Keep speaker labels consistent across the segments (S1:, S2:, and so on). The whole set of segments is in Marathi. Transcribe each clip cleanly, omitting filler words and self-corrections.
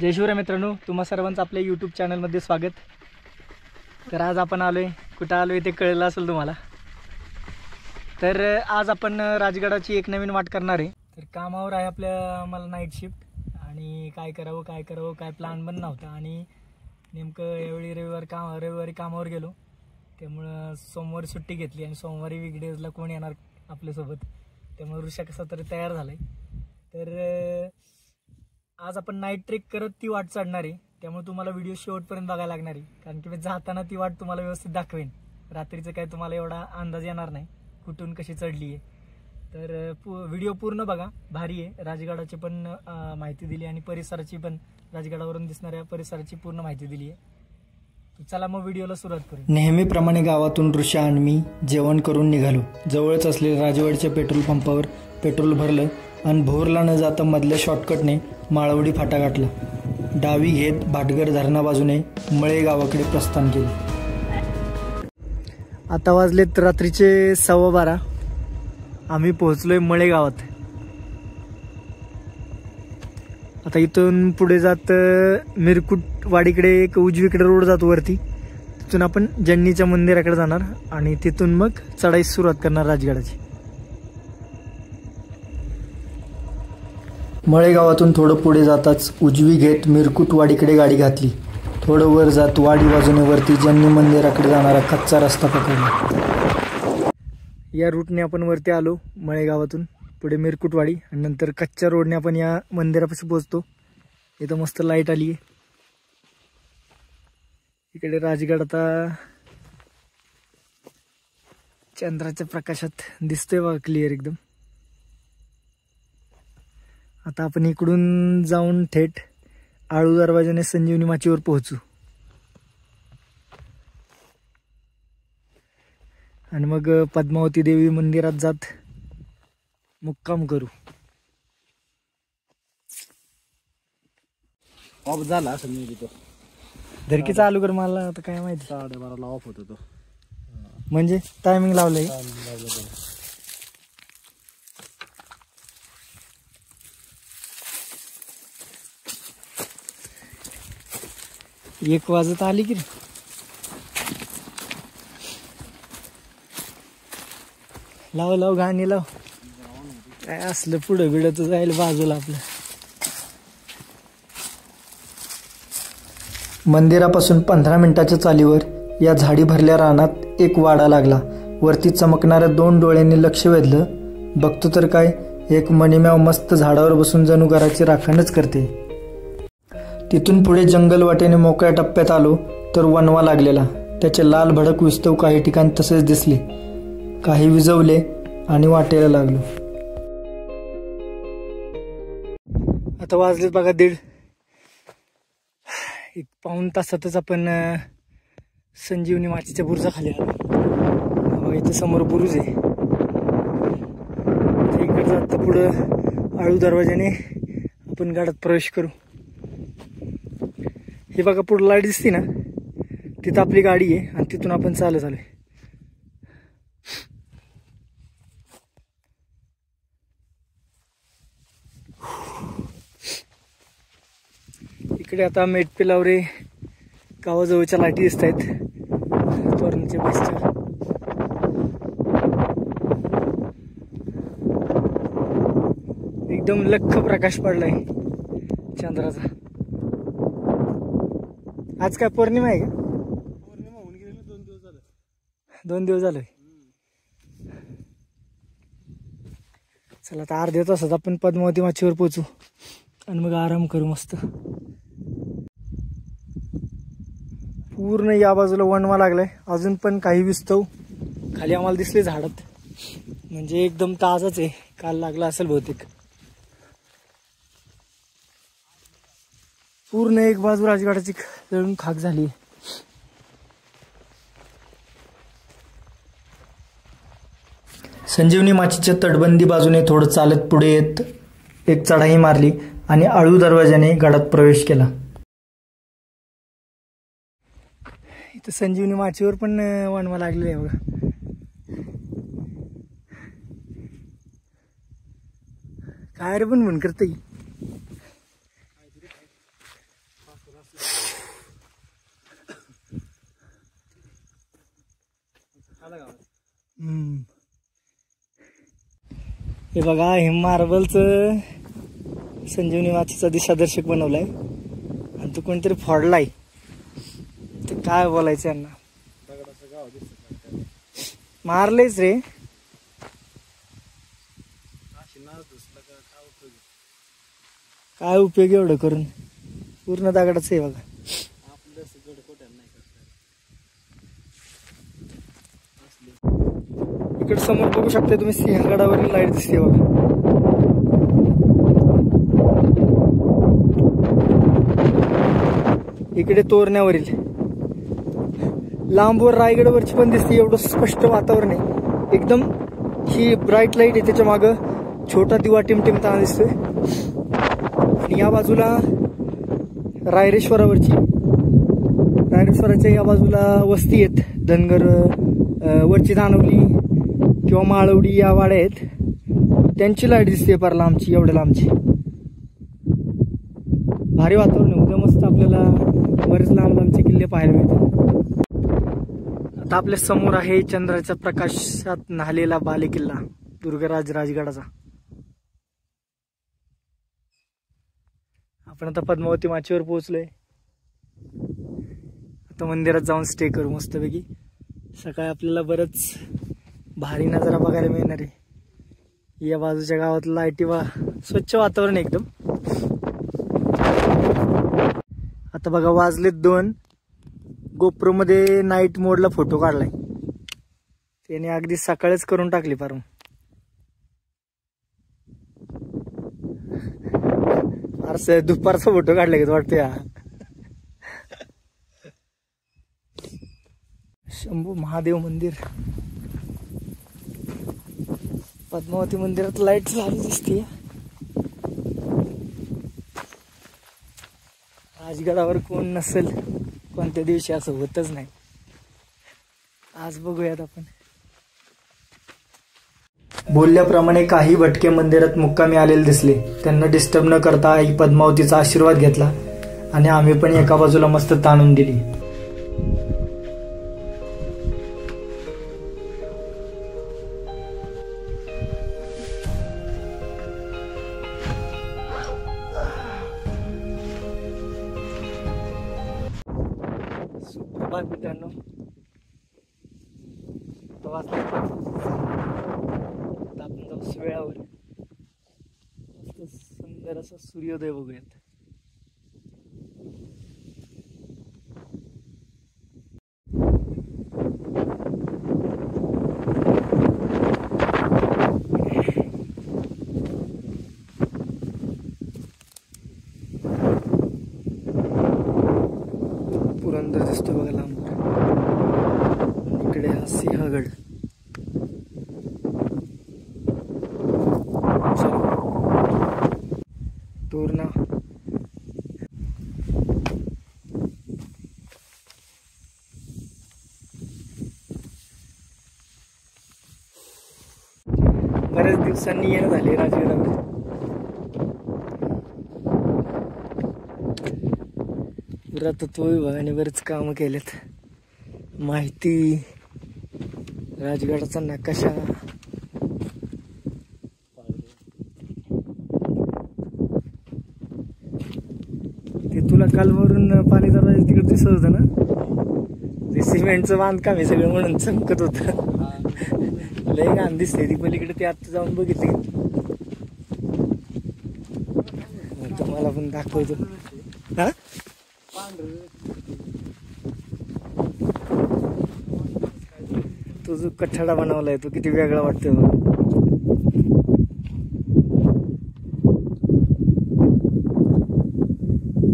S1: जय शिवराय मित्रांनो, तुम्हा सर्वांचं आपल्या यूट्यूब चॅनलमध्ये स्वागत। तर आज आपण आलोय, कुठं आलोय ते कळलं असेल तुम्हाला। तर आज आपण राजगडाची एक नवीन वाट करणार आहे। तर कामावर आहे आपल्या मला नाईट शिफ्ट आणि काय करावं काय प्लॅन पण नव्हता आणि नेमकं यावेळी रविवारी कामावर गेलो, त्यामुळे सोमवारी सुट्टी घेतली आणि सोमवारी वीकडेजला कोण येणार आपल्यासोबत, त्यामुळे ऋषा कसा तरी तयार झालाय। तर आज आपण नाईट ट्रेक करत ती वाट चढणार आहे, त्यामुळे तुम्हाला व्हिडिओ शेवटपर्यंत बघायला लागणार आहे, कारण की मी जाताना ती वाट तुम्हाला व्यवस्थित दाखवेन। रात्रीचं काय तुम्हाला एवढा अंदाज येणार नाही कुठून कशी चढली आहे। तर व्हिडिओ पूर्ण बघा, भारी आहे। राजगडाची पण माहिती दिली आणि परिसराची पण, राजगडावरून दिसणाऱ्या परिसराची पूर्ण माहिती दिली आहे। चला मग व्हिडिओला सुरुवात करू।
S2: नेहमीप्रमाणे गावातून ऋषा आणि मी जेवण करून निघालो। जवळच असलेल्या राजवाडीच्या पेट्रोल पंपावर पेट्रोल भरलं आणि भोरला न जाता मधल्या शॉर्टकटने माळवडी फाटा गाठला। डावी घेत भाटघर धरणा बाजूने मळे गावाकडे प्रस्थान केले।
S1: आता वाजलेत रात्रीचे 12:15। आम्ही पोहोचलोय मळे गावात। आता इथून पुढे जात मिरकुट वाडीकडे एक उजवीकडे रोड जातो वरती, तिथून आपण जन्नीच्या मंदिराकडे जाणार आणि तिथून मग चढाई सुरुवात करणार राजगडाची।
S2: मळे गावातून थोडं पुढे जाताच उजवी घेत मिरकुट वाडीकडे गाडी घातली। थोडं वर जात वाडी बाजूने वरती जन्नी मंदिराकडे जाणारा कच्चा रस्ता पकडला।
S1: या रूटने आपण वरती आलो मळे गावातून, पुढे मिरकुटवाडी आणि नंतर कच्च्या रोडने आपण या मंदिरापाशी पोहोचतो। इथं मस्त लाईट आली आहे। इकडे राजगड आता चंद्राच्या प्रकाशात दिसतोय बघा, क्लिअर एकदम। आता आपण इकडून जाऊन थेट आळू दरवाजाने संजीवनी माचीवर पोहोचू आणि मग पद्मावती देवी मंदिरात जात मुक्काम करू।
S3: ऑफ झाला असं मी तिथं
S1: धरकी चालू कर, मला आता काय माहिती।
S3: 12:30 ऑफ होतो तो,
S1: म्हणजे टायमिंग लावलंय। एक वाजत आली की लाव गाणी लाव, काय असलं पुढं बिडत जाईल बाजूला आपलं।
S2: मंदिरापासून 15 मिनिटाच्या चालीवर या झाडी भरल्या रानात एक वाडा लागला। वरती चमकणाऱ्या 2 डोळ्यांनी लक्ष वेधलं। बघतो तर काय, एक मणिम्याव मस्त झाडावर बसून जणू घराची राखणच करते। तिथून पुढे जंगल वाटेने मोकळ्या टप्प्यात आलो तर वनवा लागलेला, त्याचे लाल भडक विस्तव काही ठिकाणी तसेच दिसले। काही विजवले आणि वाटेला लागलो।
S1: आता वाजलेत बघा 1:30। एक पाऊण तासातच आपण संजीवनी माचीच्या बुरुजाखाली आलो। इथं समोर बुरुज आहे। इकडे जात पुढं आळू दरवाजाने आपण गडात प्रवेश करू। हे बघा पुढं लाईट दिसते ना, तिथं आपली गाडी आहे आणि तिथून आपण चालत आलोय। इकडे आता मेटपिलावरे गावाजवळच्या लाईटी दिसत आहेत तोरणच्या बसच्या। एकदम लख्ख प्रकाश पडलाय चंद्राचा। आज काय पौर्णिमा आहे का?
S3: पौर्णिमा होऊन गेली 2 दिवस झाले।
S1: 2 दिवस झाले। चला आता अर्ध्या तासात आपण पद्मावती माचीवर पोहोचू आणि मग आराम करू मस्त। पूर्ण या बाजूला वणवा लागलाय, अजून पण काही विस्तव खाली आम्हाला दिसले झाडात, म्हणजे एकदम ताजाच आहे, काल लागला असेल बहुतेक। पूर्ण एक बाजू राजगडाची जळून खाक झाली।
S2: संजीवनी माचीच्या तटबंदी बाजूने थोडं चालत पुढे येत एक चढाई मारली आणि आळू दरवाजाने गडात प्रवेश केला।
S1: इथं संजीवनी माचीवर पण वणवा लागलेला आहे बघा। काय रे पण करते हे बघा, हे मार्बलचं संजीवनी माचीचा दिशादर्शक बनवलाय आणि तो कोणतरी फोडलाय. ते काय बोलायचं यांना.
S3: दगडाचं गाव दिसत
S1: मारलेच रे.
S3: अशी नाच दुसला का काय उपयोग?
S1: काय उपयोग एवढं करून. पूर्ण दगडाचं आहे बघा.
S3: आपलं गड कोट्याला नाही करता.
S1: इकडे समोर बघू शकता तुम्ही, सिंहगडावरील लाईट दिसते बघा. इकडे तोरण्यावरील लांबवर रायगडवरची पण दिसते. एवढं स्पष्ट वातावरण आहे एकदम. ही ब्राईट लाईट आहे, त्याच्या मागं छोटा दिवा टिमटिमताना दिसतोय. आणि या बाजूला रायरेश्वराच्या या बाजूला वस्ती आहेत. धनगर, वरची दानवली किंवा माळवडी या वाड्या आहेत. त्यांची लाईट दिसते पार लांबची, एवढ्या लांबची. भारी वातावरण आहे. उद्या मस्त आपल्याला बरेच लांब लांबचे किल्ले पाहायला मिळतात. आता आपल्या समोर आहे चंद्राच्या प्रकाशात न्हालेला बालेकिल्ला दुर्गराज राजगडाचा. आपण आता पद्मावती माचीवर पोहोचलोय. आता मंदिरात जाऊन स्टे करू मस्तपैकी. सकाळी आपल्याला बरंच भारी नजारा बघायला मिळणार आहे. या बाजूच्या गावात लाईटी स्वच्छ वातावरण एकदम. आता बघा, वाजलेत 2. गोप्रो मध्ये नाईट मोडला फोटो काढलाय. त्याने अगदी सकाळच करून टाकली पार. दुपारचा फोटो काढलाय का वाटतं. या शंभू महादेव मंदिर, पद्मावती मंदिरात लाईट चालू दिसते. राजगडावर कोण नसेल कोणत्या दिवशी, असं होतच नाही. आज बघूयात आपण.
S2: बोलल्याप्रमाणे काही भटके मंदिरात मुक्कामी आलेले दिसले. त्यांना डिस्टर्ब न करता आई पद्मावतीचा आशीर्वाद घेतला आणि आम्ही पण एका बाजूला मस्त ताणून दिली.
S1: सुप्रभात मित्रांनो. आपण जाऊ वेळावर. मस्त सुंदर असा सूर्योदय बघूयात. पुरंदर दिसतो बघा लांबवर. इकडे हा सिंहगड. तोरणा. बऱ्याच दिवसांनी येणं झाले राजगडावर. पुरातत्व विभागाने बरेच कामं केलेत. माहिती, राजगडाचा नकाशा. ते तुला कालवरून पाणी दरवाजा तिकडे दिसत होतं ना, ते सिमेंटचं बांधकाम आहे सगळं म्हणून चमकत होतं. लय घाण दिसते ती पलीकडे. ते आता जाऊन बघितले, तुम्हाला पण दाखवतो. हा, तो जो कठडा बनवलाय तो किती वेगळा वाटतोय बघ.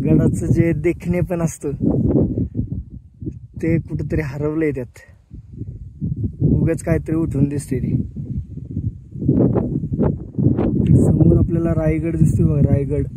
S1: गडाचं जे देखणे पण असतं ते कुठेतरी हरवलंय त्यात. उगाच काहीतरी उठून दिसते ती. समोर आपल्याला रायगड दिसतोय बघ, रायगड.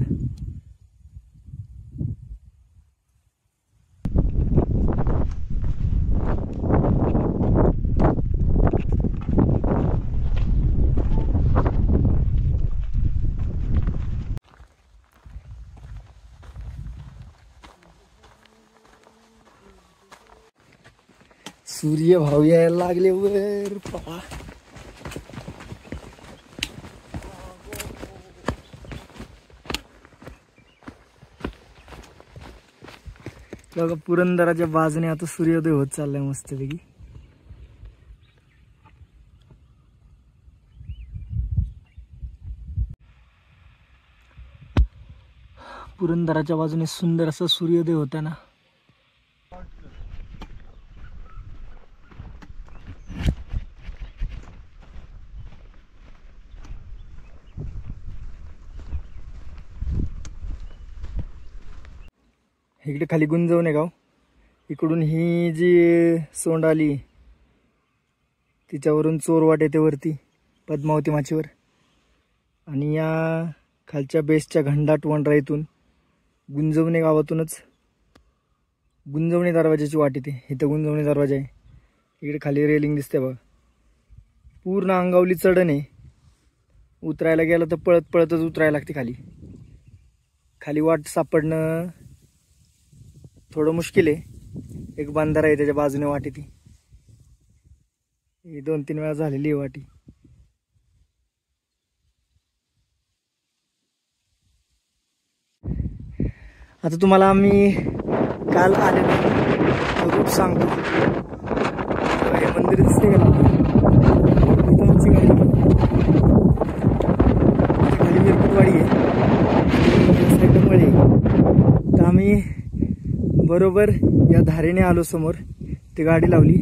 S1: सूर्य भाऊ यायला लागले वर. पहा बघा पुरंदराच्या बाजूने आता सूर्योदय होत चाललाय मस्तपैकी. पुरंदराच्या बाजूने सुंदर असा सूर्योदय होता ना. इकडे खाली गुंजवणे गाव, इकडून ही जी सोंड आली तिच्यावरून चोरवाट येते वरती पद्मावती माचीवर, आणि या खालच्या बेसच्या घंडाट वनराईतून गुंजवणे गावातूनच गुंजवणे दरवाजाची वाट येते. इथं गुंजवणे दरवाजा आहे. इकडे खाली रेलिंग दिसते बघा. पूर्ण अंगावली चढण आहे. उतरायला गेलं तर पळत पळतच उतरायला लागते खाली. खाली वाट सापडणं थोडं मुश्किल आहे. एक बंधारा आहे त्याच्या बाजूने वाट येते. ही 2-3 वेळा झालेली आहे वाटी. आता तुम्हाला आम्ही काल आलेलो रूट सांगतो. हे मंदिर दिसते का इथं आमची गाडी खाली मिरकुटवाडी आहे, साईडला मळी आहे. तर आम्ही बरोबर या धारेने आलो समोर. ती गाडी लावली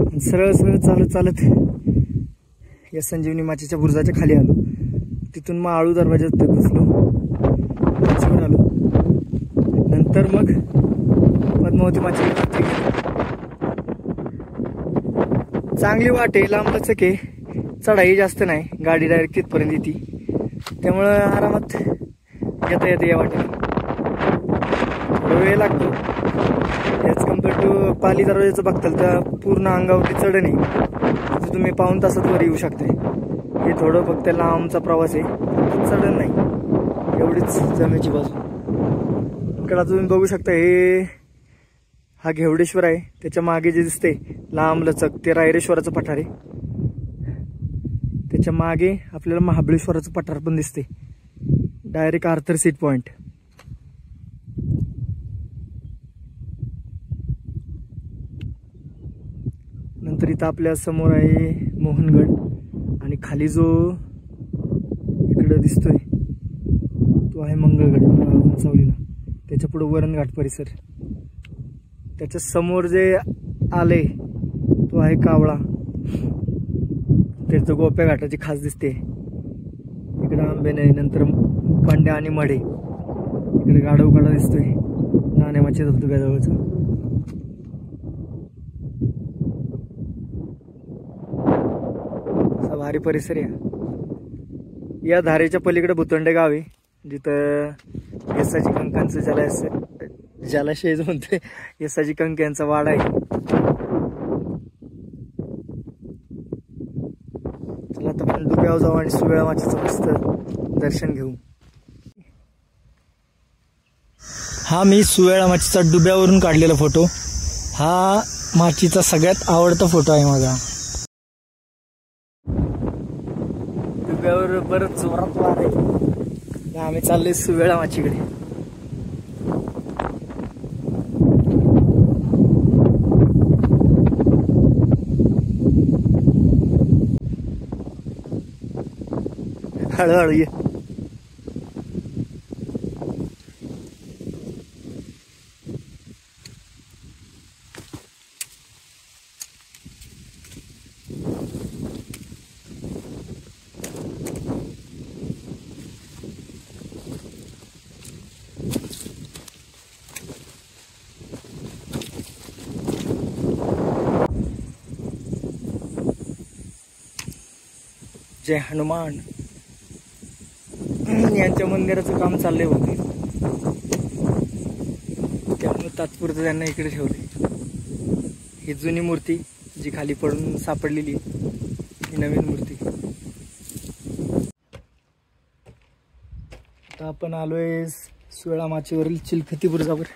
S1: आणि सरळ सरळ चालत चालत या संजीवनी माचीच्या बुरुजाच्या खाली आलो. तिथून मग आळू दरवाजात घुसलो, माचीवर आलो. नंतर मग पद्मावती माची चांगली वाट आहे, लांब लचक आहे, चढाई जास्त नाही, गाडी डायरेक्ट तिथपर्यंत येते. त्यामुळं आरामात येता येते या वाटेला. वेळ लागतो याच कम्पेअर टू पाली दरवाजाचं बघताल तर पूर्ण अंगावरती चढण आहे. तिथे तुम्ही 1.5 तासात वर येऊ शकताय. हे थोडं फक्त लांबचा प्रवास आहे, चढण नाही, एवढीच जमेची बाजू. इकडे तुम्ही बघू शकता हे हा घेवडेश्वर आहे. त्याच्या मागे जे दिसते लांब लचक ते रायरेश्वराचं पठार आहे. त्याच्या मागे आपल्याला महाबळेश्वराचं पठार पण दिसते, डायरेक्ट आर्थर सीट पॉइंट. नंतर इथं आपल्या समोर आहे मोहनगड, आणि खाली जो इकडं दिसतोय तो आहे मंगळगड उंचावलीला. त्याच्या पुढे वरणघाट परिसर. त्याच्या समोर जे आले तो आहे कावळा. त्याचं गोप्या घाटाची खास दिसते. इकडे आंबेनळी, नंतर पांड्या आणि मढे. इकडे गाढवकडा दिसतोय नाणेमाच्या धबधब्याजवळचा. असा भारी परिसर आहे. या धारेच्या पलीकडे भुतंडे गाव आहे, जिथं येसाची कंकांचं जलाशय जो म्हणतोय येसाची कंक यांचा वाडा आहे. चला आता आपण डुब्यावर जाऊ आणि सुवेळा माचीचं मस्त दर्शन घेऊ. हा मी सुवेळा माचीचा डुब्यावरून काढलेला फोटो. हा माचीचा सगळ्यात आवडता फोटो आहे माझा. डुब्यावर बरंच जोरात वार आहे. आम्ही चाललोय सुवेळा माचीकडे. हळूहळू ये. जय हनुमान यांच्या मंदिराचं काम चाललंय होते, त्यामुळे तात्पुरतं त्यांना इकडे ठेवले. ही जुनी मूर्ती जी खाली पडून सापडलेली, ही नवीन मूर्ती. आता आपण आलोय सुवेळा माचीवरील चिलखती बुरुजावर.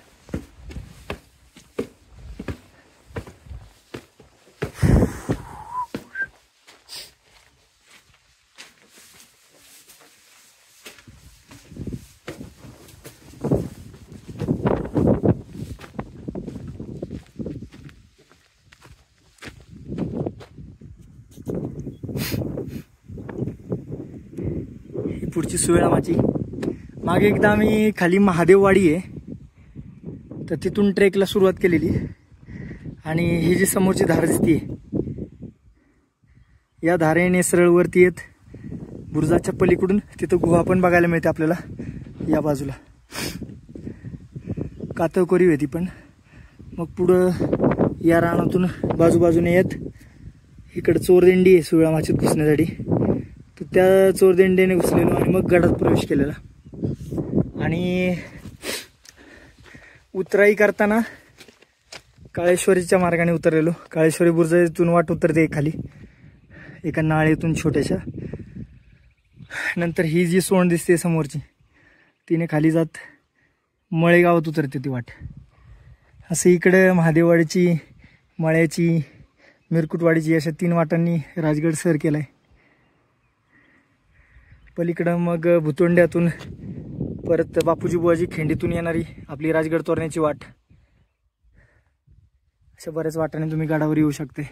S1: पुढची सुवेळामाची. मागे एकदा आम्ही खाली महादेववाडी आहे तर तिथून ट्रेकला सुरुवात केलेली. आणि ही जी समोरची धार दिसते या धारेने सरळ वरती येत बुरुजाच्या पलीकडून तिथं गुहा पण बघायला मिळते आपल्याला. या बाजूला कातळकोरी होती पण मग पुढं या रानातून बाजूबाजूने येत इकडं चोरदिंडी आहे सुवेळा माचीत घुसण्यासाठी. तर त्या चोरदिंडीने घुसलेलो आणि मग गडात प्रवेश केलेला. आणि उतराई करताना काळेश्वरीच्या मार्गाने उतरलेलो. काळेश्वरी बुरुजातून वाट उतरते खाली एका नाळेतून छोट्याशा. नंतर ही जी सोंड दिसते समोरची तिने खाली जात मळेगावात उतरते ती वाट. असं इकडं महादेववाडीची, मळ्याची, मिरकुटवाडीची अशा 3 वाटांनी राजगड सर केला आहे. पलीकडं मग भुतोंड्यातून परत बापूजी बुवाजी खिंडीतून येणारी आपली राजगड तोरण्याची वाट. अशा बऱ्याच वाटाने तुम्ही गडावर येऊ शकते.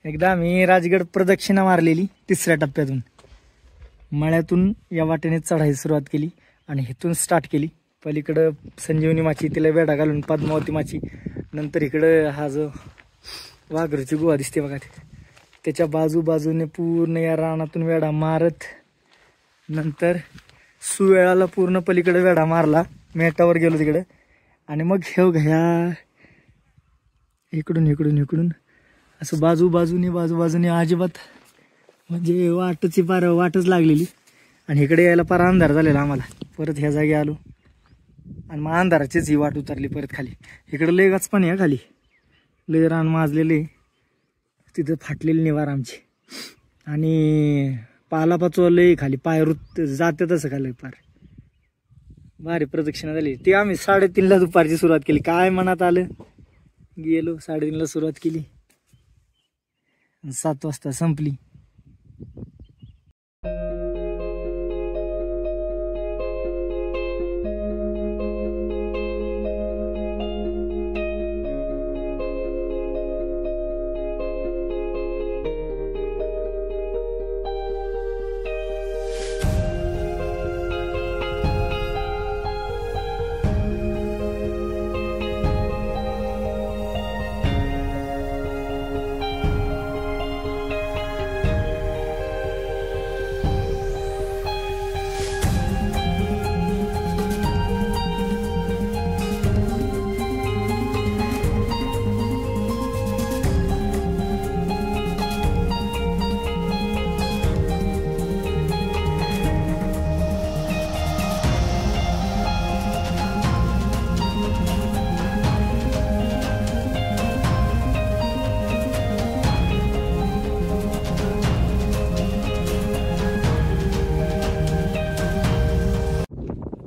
S1: एकदा आम्ही राजगड प्रदक्षिणा मारलेली 3ऱ्या टप्प्यातून. मळ्यातून या वाटेने चढायला सुरुवात केली आणि इथून स्टार्ट केली. पलीकडं संजीवनी माची, तिला वेढा घालून पद्मावती माची. नंतर इकडं हा जो वाघरूची गुहा दिसते बघा त्याच्या बाजूबाजूने पूर्ण या रानातून वेढा मारत नंतर सुवेळाला पूर्ण पलीकडे वेढा मारला. मेटावर गेलो तिकडे आणि मग हे घ्या इकडून असं बाजूबाजूने अजिबात म्हणजे वाटच लागलेली. आणि इकडे यायला पार अंधार झालेला आम्हाला. परत ह्या जागी आलो आणि मग अंधाराचीच ही वाट उतरली परत खाली. इकडं लय गचपाणी आहे खाली, लय रान माजलेले, तिथं फाटलेली निवार आमची. आणि पालापाचोळा लय खाली, पाय रुत जाते तसं खाली पार. भारी प्रदक्षिणा झाली. ती आम्ही 3:30ला दुपारची सुरुवात केली. काय मनात आलं गेलो 3:30ला सुरुवात केली, 7 वाजता संपली.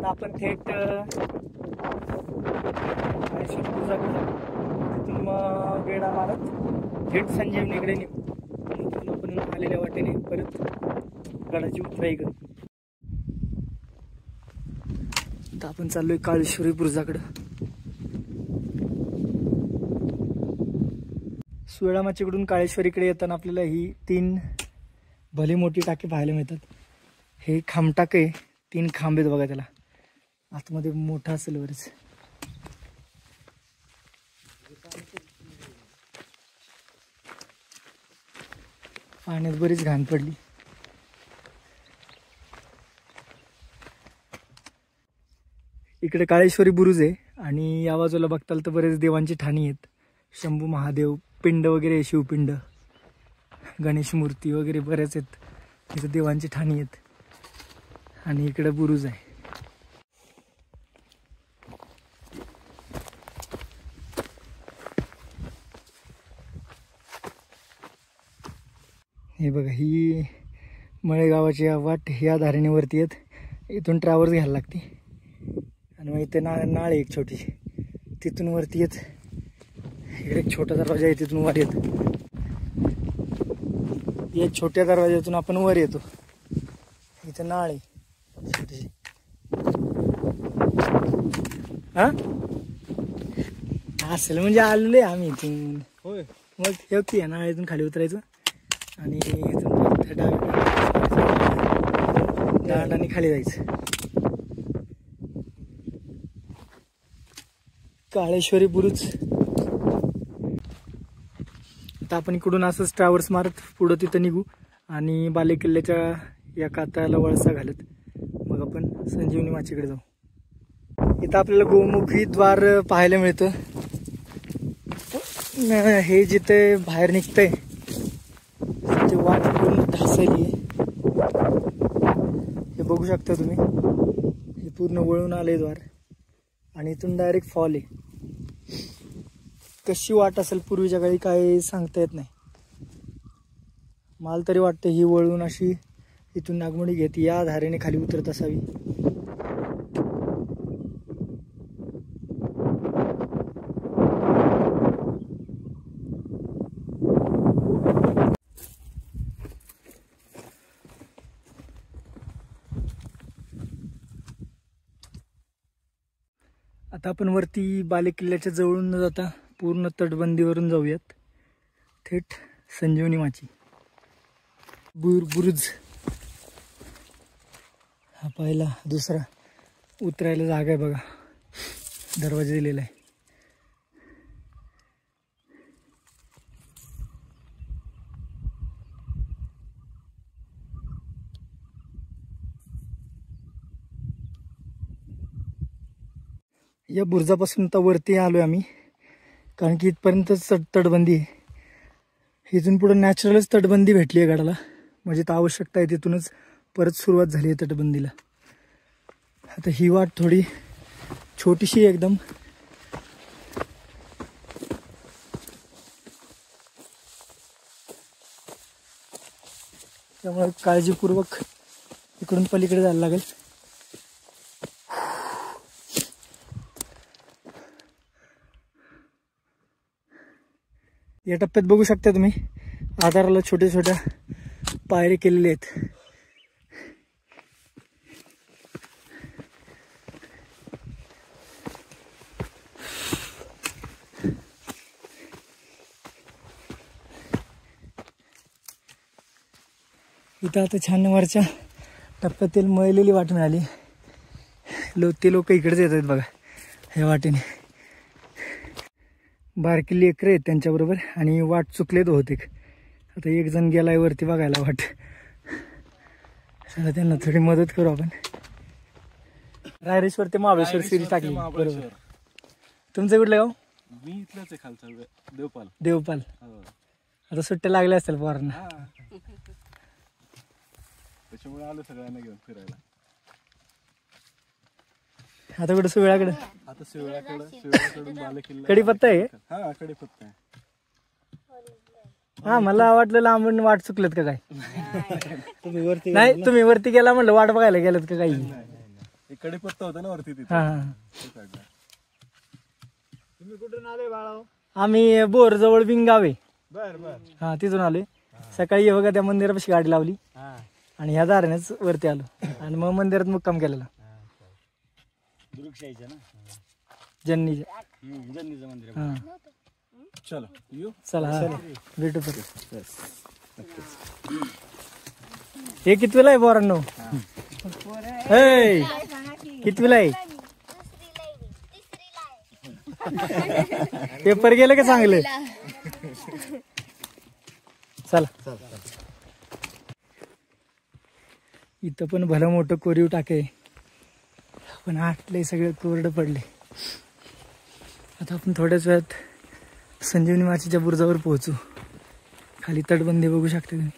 S1: आपण थेट तिथून मग वेढा मारत थेट संजीवनीकडे निघू. तिथून आपण आलेल्या वाटेने परत गडाची उतराई करू. आता आपण चाललोय काळेश्वरी बुरुजाकडं. सुवेळामाचीकडून काळेश्वरीकडे येताना आपल्याला ही 3 भली मोठी टाकी पाहायला मिळतात. हे खांबटाक आहे, 3 खांब आहेत बघा त्याला. आतमध्ये मोठा असेल बरेच. पाण्यात बरीच घाण पडली. इकडे काळेश्वरी बुरुज आहे आणि या बाजूला बघताल तर बरेच देवांची ठाणी आहेत. शंभू महादेव, पिंड वगैरे, शिवपिंड, गणेश मूर्ती वगैरे बरेच आहेत. इथं देवांची ठाणी आहेत आणि इकडे बुरुज आहे. हे बघा ही मळेगावाची वाट ह्या धारेने वरती येत. इथून ट्रॅव्हल्स घ्यायला लागते आणि मग इथे नाळ एक छोटीशी, तिथून वरती येत. इकडे एक छोटा दरवाजा आहे, तिथून वर येत. या छोट्या दरवाज्यातून आपण वर येतो. इथं नाळ आहे छोटीशी. हा असेल म्हणजे आलेलो आहे आम्ही इथून.
S3: होय
S1: मग ठेवते नाळ इथून खाली उतरायचं आणि इथून डाव्या दांड आणि खाली जायचं. काळेश्वरी बुरुज. आता आपण इकडून असंच ट्रॅव्हल्स मारत पुढं तिथं निघू आणि बालेकिल्ल्याच्या या कातळाला वळसा घालत मग आपण संजीवनी माचीकडे जाऊ. इथं आपल्याला गोमुखी द्वार पाहायला मिळतं. हे जिथे बाहेर निघतंय त्याची वाट पूर्ण ढासळली आहे. हे बघू शकता तुम्ही. हे पूर्ण वळून आले द्वार आणि इथून डायरेक्ट फॉल आहे. कशी वाट असेल पूर्वीच्या काळी काय सांगता येत नाही. मला तरी वाटतं ही वळून अशी इथून नागमोडी घेत या धारेने खाली उतरत असावी. आता आपण वरती बालेकिल्ल्याच्या जवळून न जाता पूर्ण तटबंदीवरून जाऊयात थेट संजीवनी माची. बुरुज हा पहिला. दुसरा उतरायला जागा आहे बघा. दरवाजा दिलेला आहे. या बुरुजापासून आता वरती आलोय आम्ही कारण की इथपर्यंतच तटबंदी आहे. इथून पुढे नॅचरलच तटबंदी भेटली आहे गडाला. म्हणजे तर आवश्यकता आहे तिथूनच परत सुरुवात झाली आहे तटबंदीला. आता ही वाट थोडी छोटीशी एकदम. त्यामुळे काळजीपूर्वक इकडून पलीकडे जायला लागेल. या टप्प्यात बघू शकता तुम्ही आधाराला छोट्या छोट्या पायरी केलेले आहेत. इथं आता छान वरच्या टप्प्यातील मळलेली वाट मिळाली. ते लोक इकडेच येत आहेत बघा ह्या वाटेने. बारकी लेकरं आहेत त्यांच्याबरोबर आणि वाट चुकलेत बहुतेक. आता एक जण गेलाय वरती बघायला वाट. चला त्यांना थोडी मदत करू आपण. रायरेश्वर ते महाबळेश्वर सिरीज टाकली बरोबर. तुमचं कुठलं गाव?
S3: मी इथलंच आहे खालचा देवपाल.
S1: देवपाल. आता सुट्ट्या लागल्या असतील पोरांना.
S3: त्याच्यामुळे आलो सगळ्यांना घेऊन फिरायला.
S1: आता कुठं सुवेळाकडे?
S3: आता शिवळ्याकडून बालेकिल्ला.
S1: कडीपत्ता आहे.
S3: हा कडीपत्ता आहे.
S1: हा मला वाटलं लांबून वाट चुकलेत का काय.
S3: तुम्ही वरती
S1: नाही तुम्ही वरती गेला म्हणलं वाट बघायला गेलेत का काही.
S3: कडीपत्ता होता ना वरती तिथे.
S1: हा
S3: तुम्ही कुठून आले बाळा?
S1: आम्ही बोर जवळ बिंगाव आहे.
S3: बर बर.
S1: हा तिथून आलोय. सकाळी बघा त्या मंदिरापाशी गाडी लावली आणि ह्या दारानेच वरती आलो आणि मग मंदिरात मुक्काम केलेला.
S3: दृक्षाईचं ना
S1: जन्नीच्या.
S3: जन्नीचं मंदिर.
S1: हा
S3: चलो येऊ.
S1: चला हा भेटू परत. हे कितवीला आहे पोरांनो? कितवीला आहे? पेपर गेले का चांगले? चला. इथं पण भलं मोठं कोरीव टाके पण आटले सगळे कोरडं पडले. आता आपण थोड्याच वेळात संजीवनी माचीच्या बुरुजावर पोहोचू. खाली तटबंदी बघू शकता तुम्ही.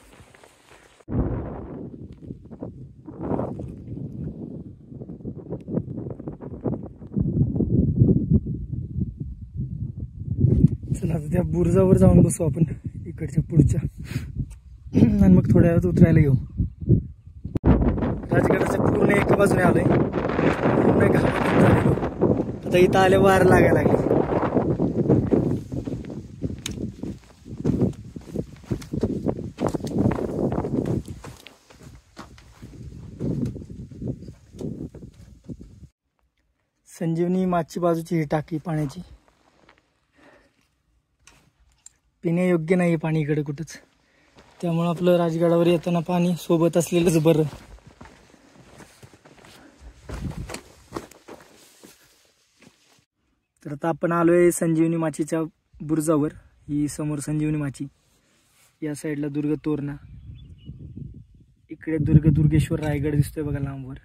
S1: चला आता त्या बुरुजावर जाऊन बसू आपण इकडच्या पुढच्या आणि मग थोड्या वेळात उतरायला घेऊ. राजगडाच्या पूर्ण एका बाजूने आलोय. पूर्ण घामातून झालेलो. आता इथं आले वार लागायला लागले. संजीवनी माची बाजूची ही टाकी पाण्याची पिण्यायोग्य नाही पाणी इकडे कुठंच. त्यामुळं आपलं राजगडावर येताना पाणी सोबत असलेलंच बरं. आता आपण आलोय संजीवनी माचीच्या बुरुजावर. ही समोर संजीवनी माची, या साईडला दुर्ग तोरणा, इकडे दुर्गेश्वर रायगड दिसतोय बघा लांबवर,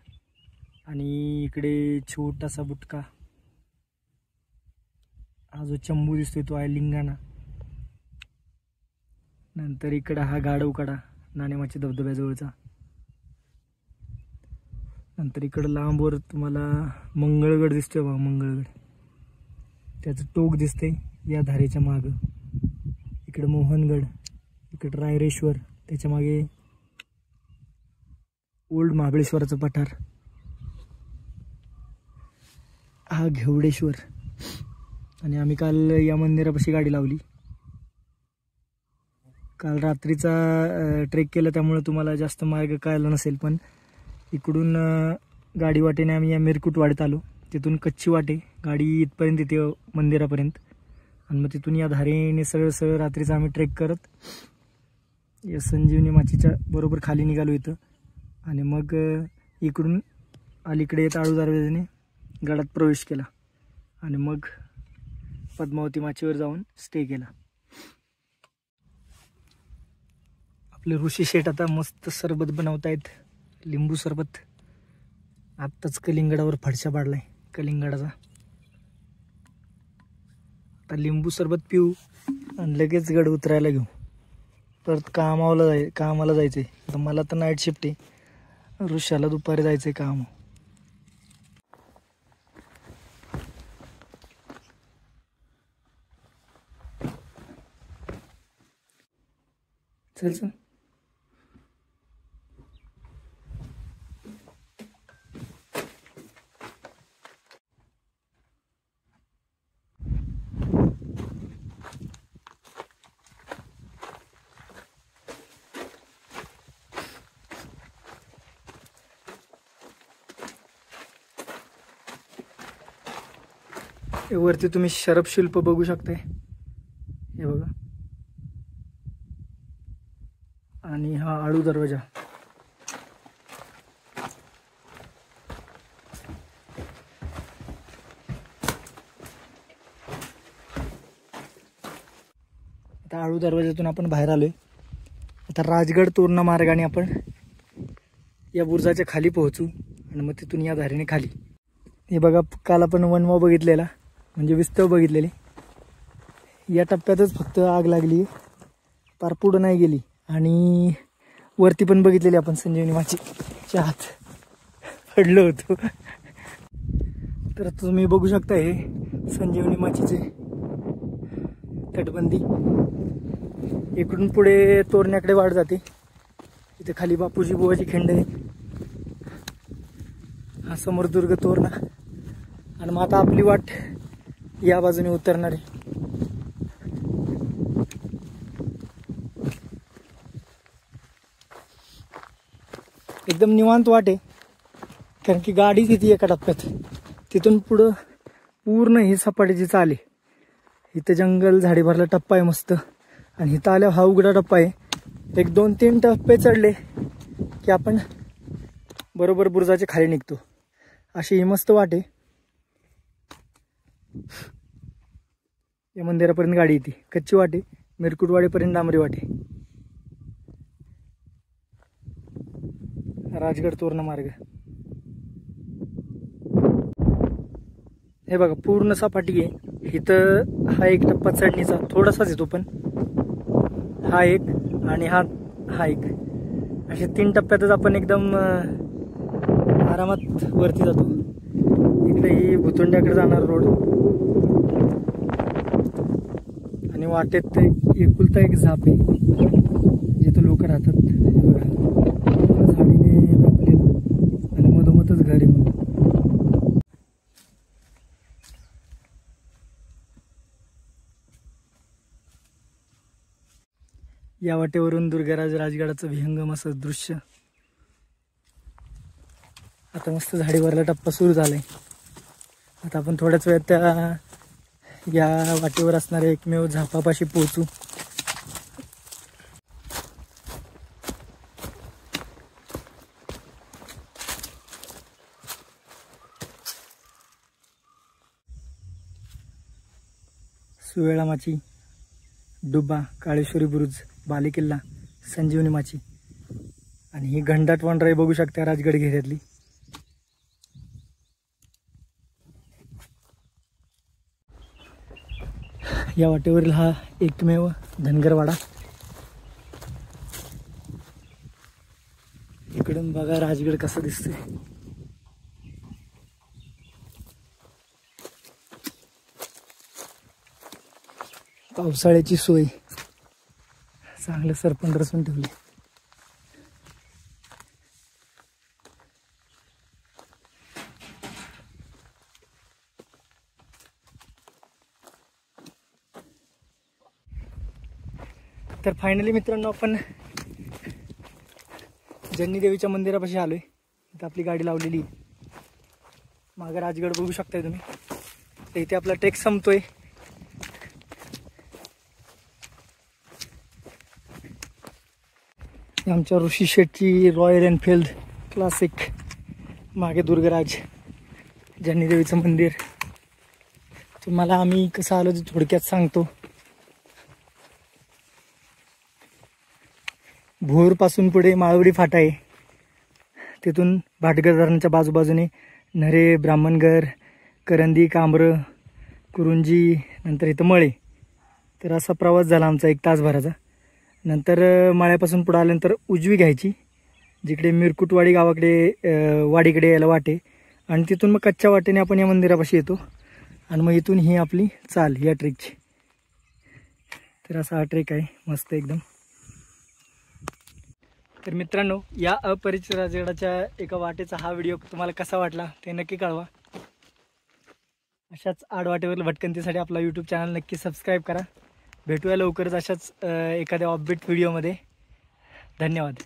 S1: आणि इकडे छोटासा बुटका, हा जो चंबू दिसतोय तो आहे लिंगाणा. नंतर इकडे हा गाढवकडा नाणेमाची धबधब्याजवळचा. नंतर इकडे लांबवर तुम्हाला मंगळगड दिसतोय बघा, मंगळगड, त्याचं टोक दिसते या धारेच्या माग. इकडे मोहनगड, इकडे रायरेश्वर, त्याच्या मागे ओल्ड महाबळेश्वराचं पठार, हा घेवडेश्वर. आणि आम्ही काल या मंदिरापाशी गाडी लावली. काल रात्रीचा ट्रेक केला त्यामुळे तुम्हाला जास्त मार्ग कळला नसेल, पण इकडून गाडी वाटेने आम्ही या मिरकुट वाडीत आलो. तिथून कच्ची वाटे गाडी इथपर्यंत येते मंदिरापर्यंत, आणि मग तिथून या धारेने सगळं रात्रीचा आम्ही ट्रेक करत या संजीवनी माचीच्या बरोबर खाली निघालो इथं. आणि मग इकडून अलीकडे येत आळू दरवाजाने गडात प्रवेश केला, आणि मग पद्मावती माचीवर जाऊन स्टे केला. आपले ऋषी शेठ आता मस्त सरबत बनवतायत, लिंबू सरबत. आत्ताच कलिंगडावर फडशा पाडलाय कलिंगडाचा. आता लिंबू सरबत पिऊ आणि लगेच गड उतरायला घेऊ. परत कामाला जायचंय. आता मला तर नाईट शिफ्ट आहे, ऋषाला दुपारी जायचंय काम. चल. वरती तुम्ही शरभ शिल्प बघू शकताय, हे बघा. आणि हा आळू दरवाजा. आता आळू दरवाजातून आपण बाहेर आलोय. आता राजगड तोरणा मार्गाने आपण या बुरुजाच्या खाली पोहोचू, आणि मग तिथून या धारेने खाली. हे बघा, काल आपण वनवा बघितलेला, म्हणजे विस्तव बघितलेले. या टप्प्यातच फक्त आग लागली, पार पुढं नाही गेली. आणि वरती पण बघितलेली आपण संजीवनी माचीच्या आत पडलो होतो. तर तुम्ही बघू शकता हे संजीवनी माचीचे तटबंदी. इकडून पुढे तोरण्याकडे वाढ जाते. इथे खाली बापूजी बुवाची खिंड आहे. हा समोर दुर्ग तोरणा. आणि मग आता आपली वाट या बाजूने उतरणार आहे. एकदम निवांत वाट आहे, कारण की गाडी तिथे एका टप्प्यात. तिथून पुढं पूर्ण ही सपाटीची चाल आहे. इथं जंगल झाडी भरला टप्पा आहे मस्त. आणि इथं आल्यावर हा उघडा टप्पा आहे. एक 2-3 टप्पे चढले की आपण बरोबर बुरुजाच्या खाली निघतो. अशी ही मस्त वाट आहे. या मंदिरापर्यंत गाडी येते. कच्ची वाट आहे, मिरकुटवाडीपर्यंत डांबरी वाट आहे. राजगड तोरणा मार्ग. हे बघा, पूर्ण सपाटी आहे. इथं हा एक टप्पा चढणीचा थोडासाच येतो, पण हा एक आणि हा एक, असे 3 टप्प्यातच आपण एकदम आरामात वरती जातो. इकडे ही भुतुंड्याकडे जाणार रोड, आणि वाटेत एकुलता एक झाप आहे जिथं लोक राहतात. हे बघा, झाडीने व्यापलेलं, आणि मधोमधच घर आहे म्हणून. या वाटेवरून दुर्गाराज राजगडाचं विहंगम असं दृश्य. आता मस्त झाडीवरला टप्पा सुरू झालाय. आता आपण थोड्याच वेळात त्या या वाटेवर असणाऱ्या एकमेव झापापाशी पोहोचू. सुवेळा माची, डुबा, काळेश्वरी बुरुज, बालेकिल्ला, संजीवनी माची आणि ही घनदाट वनराई बघू शकता राजगड घेऱ्यातली. या वाटेवरील हा एकमेव धनगरवाडा. इकडून बघा राजगड कसा दिसतोय. पावसाळ्याची सोय चांगलं सरपण रचून ठेवली. तर फायनली मित्रांनो आपण जन्नी देवीच्या मंदिरापाशी आलोय. इथं आपली गाडी लावलेली आहे. मागं राजगड बघू शकताय तुम्ही. तर इथे आपला ट्रेक संपतोय. आमच्या ऋषी शेठची रॉयल एनफिल्ड क्लासिक, मागे दुर्गराज, जन्नी देवीचं मंदिर. तुम्हाला आम्ही कसं आलो ते थोडक्यात सांगतो. भोरपासून पुढे माळवडी फाटा आहे. तिथून भाटगर धरणाच्या बाजूबाजूने नरे, ब्राह्मणगर, करंदी, कांबरं, कुरुंजी, नंतर इथं मळे. तर असा प्रवास झाला आमचा 1 तासभराचा. नंतर मळ्यापासून पुढे आल्यानंतर उजवी घ्यायची, जिकडे मिरकुटवाडी गावाकडे वाडीकडे यायला वाटे, आणि तिथून मग कच्च्या वाटेने आपण या मंदिरापाशी येतो. आणि मग इथून ही आपली चाल या ट्रेकची. तर असा हा ट्रेक आहे मस्त एकदम. तर मित्रांनो, या अपरिचित राजगडाच्या एका वाटेचा हा व्हिडिओ तुम्हाला कसा वाटला ते नक्की कळवा. अशाच आडवाटेवरील भटकंतीसाठी आपला यूट्यूब चॅनल नक्की सबस्क्राईब करा. भेटूया लवकरच अशाच एखाद्या अपडेट व्हिडिओमध्ये. धन्यवाद.